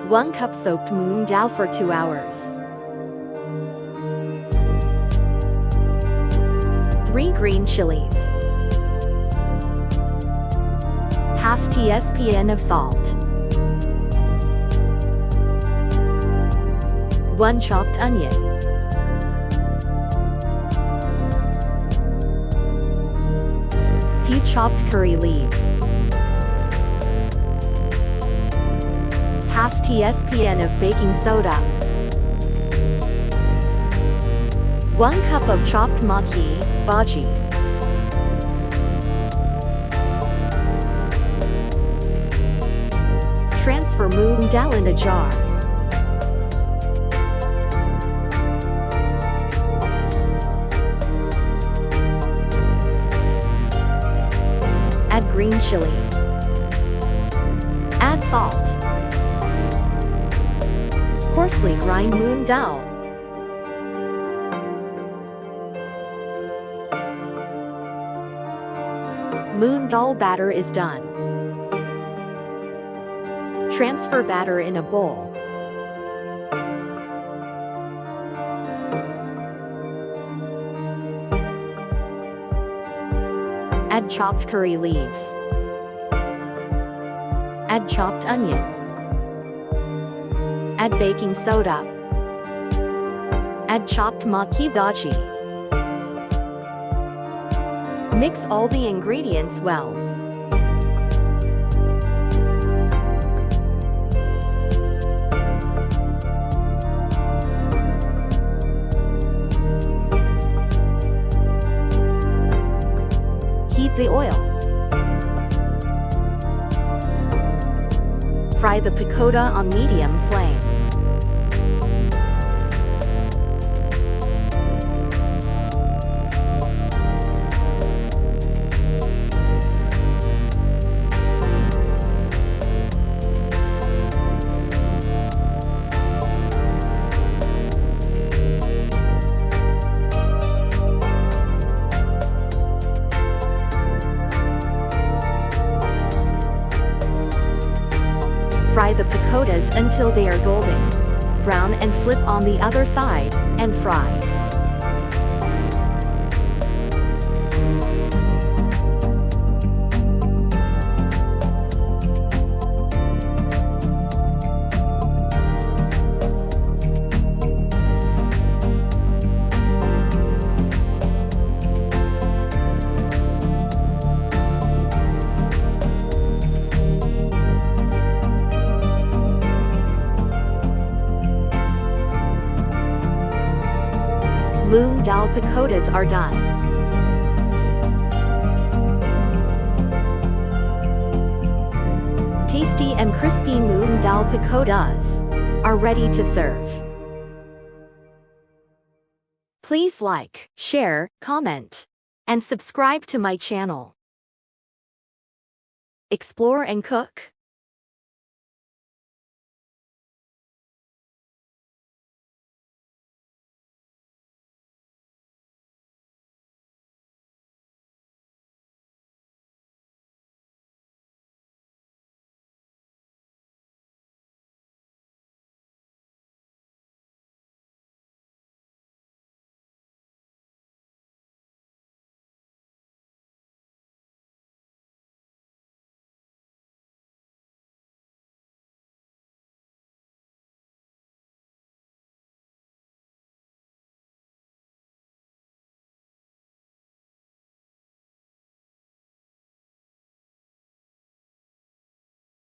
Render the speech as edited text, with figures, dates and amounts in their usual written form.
1 cup soaked moong dal for 2 hours. 3 green chilies. Half teaspoon of salt. 1 chopped onion. Few chopped curry leaves. Half teaspoon of baking soda. 1 cup of chopped maki, bhaji. Transfer moong dal in a jar. Add green chilies. Add salt. Coarsely grind moong dal. Moong dal batter is done. Transfer batter in a bowl. Add chopped curry leaves. Add chopped onion. Add baking soda. Add chopped maki bhaji. Mix all the ingredients well. Heat the oil. Fry the pakoda on medium flame. Fry the pakodas until they are golden brown and flip on the other side, and fry. Moong dal pakodas are done. Tasty and crispy moong dal pakodas are ready to serve. Please like, share, comment, and subscribe to my channel. Explore and cook.